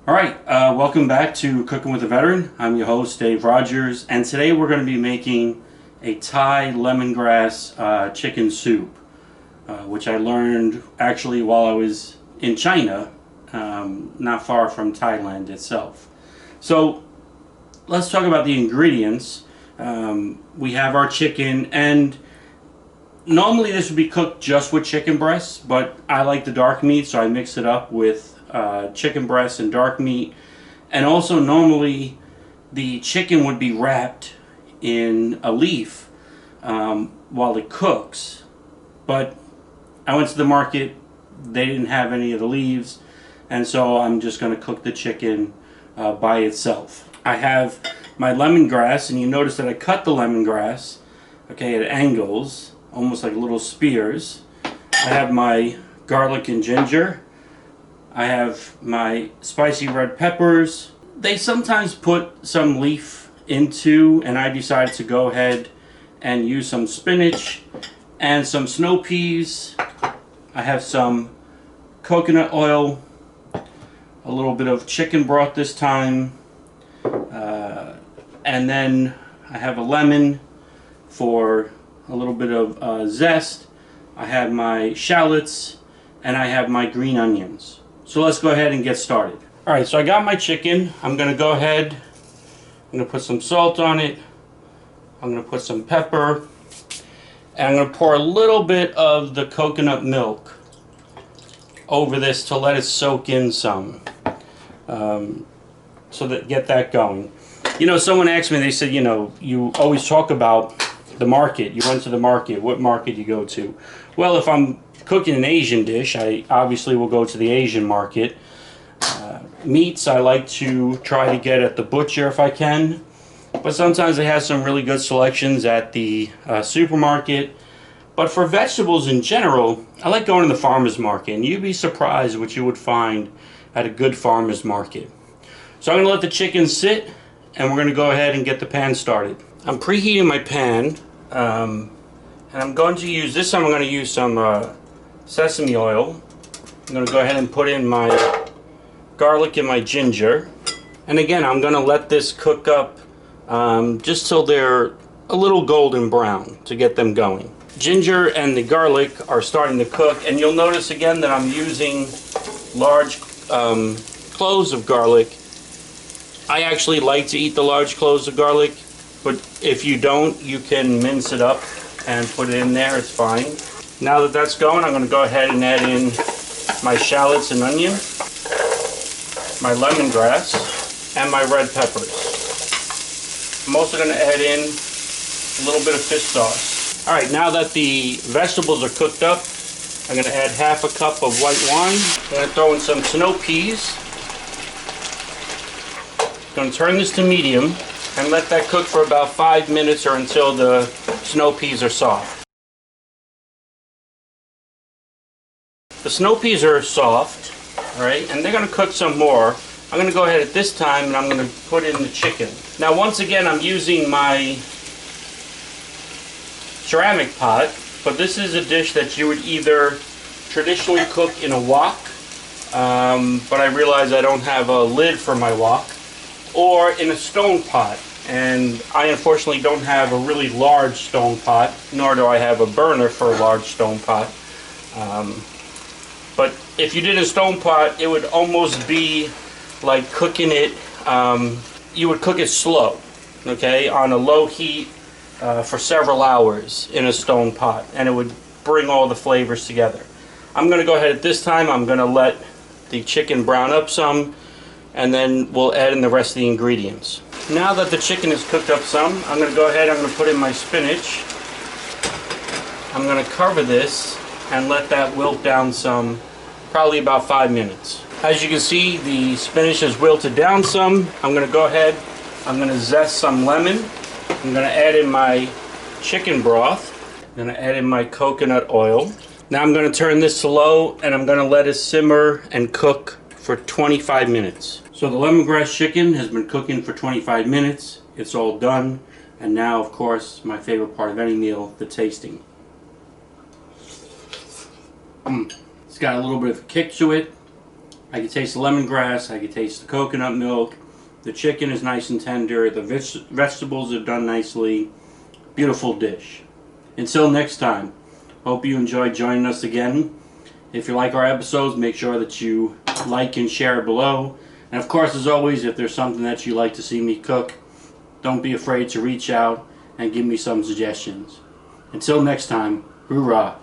Alright, welcome back to Cooking with a Veteran. I'm your host, Dave Rogers, and today we're going to be making a Thai lemongrass chicken soup, which I learned actually while I was in China, not far from Thailand itself. So, let's talk about the ingredients. We have our chicken, and normally this would be cooked just with chicken breasts, but I like the dark meat, so I mix it up with chicken breast and dark meat. And also normally the chicken would be wrapped in a leaf while it cooks, but I went to the market, they didn't have any of the leaves, and so I'm just going to cook the chicken by itself. I have my lemongrass, and you notice that I cut the lemongrass, okay, at angles, almost like little spears. I have my garlic and ginger. I have my spicy red peppers. They sometimes put some leaf into, and I decided to go ahead and use some spinach and some snow peas. I have some coconut oil, a little bit of chicken broth this time, and then I have a lemon for a little bit of zest. I have my shallots, and I have my green onions. So let's go ahead and get started. Alright, so I got my chicken. I'm going to go ahead, I'm going to put some salt on it. I'm going to put some pepper. And I'm going to pour a little bit of the coconut milk over this to let it soak in some. So that get that going. You know, someone asked me, they said, you know, you always talk about the market. You went to the market. What market you go to? Well, if I'm cooking an Asian dish, I obviously will go to the Asian market. Meats I like to try to get at the butcher if I can, but sometimes they have some really good selections at the supermarket. But for vegetables in general, I like going to the farmer's market, and you'd be surprised what you would find at a good farmer's market. So I'm going to let the chicken sit, and we're going to go ahead and get the pan started. I'm preheating my pan, and I'm going to use, this time I'm going to use some sesame oil. I'm going to go ahead and put in my garlic and my ginger. And again, I'm going to let this cook up just till they're a little golden brown to get them going. Ginger and the garlic are starting to cook, and you'll notice again that I'm using large cloves of garlic. I actually like to eat the large cloves of garlic, but if you don't, you can mince it up and put it in there, it's fine. Now that that's going, I'm going to go ahead and add in my shallots and onion, my lemongrass, and my red peppers. I'm also going to add in a little bit of fish sauce. Alright, now that the vegetables are cooked up, I'm going to add half a cup of white wine. I'm going to throw in some snow peas. I'm going to turn this to medium and let that cook for about 5 minutes or until the snow peas are soft. The snow peas are soft, alright, and they're going to cook some more. I'm going to go ahead at this time and I'm going to put in the chicken. Now once again I'm using my ceramic pot, but this is a dish that you would either traditionally cook in a wok, but I realize I don't have a lid for my wok, or in a stone pot. And I unfortunately don't have a really large stone pot, nor do I have a burner for a large stone pot. But if you did a stone pot, it would almost be like cooking it, you would cook it slow, okay, on a low heat for several hours in a stone pot, and it would bring all the flavors together. I'm going to go ahead at this time, I'm going to let the chicken brown up some, and then we'll add in the rest of the ingredients. Now that the chicken is cooked up some, I'm going to go ahead, I'm going to put in my spinach. I'm going to cover this and let that wilt down some, probably about 5 minutes. As you can see, the spinach has wilted down some. I'm going to go ahead, I'm going to zest some lemon. I'm going to add in my chicken broth. I'm going to add in my coconut oil. Now I'm going to turn this to low and I'm going to let it simmer and cook for 25 minutes. So the lemongrass chicken has been cooking for 25 minutes. It's all done. And now, of course, my favorite part of any meal, the tasting. It's got a little bit of a kick to it. I can taste the lemongrass, I can taste the coconut milk, the chicken is nice and tender, the vegetables are done nicely. Beautiful dish. Until next time, hope you enjoyed joining us again. If you like our episodes, make sure that you like and share below. And of course, as always, if there's something that you like to see me cook, don't be afraid to reach out and give me some suggestions. Until next time, hoorah!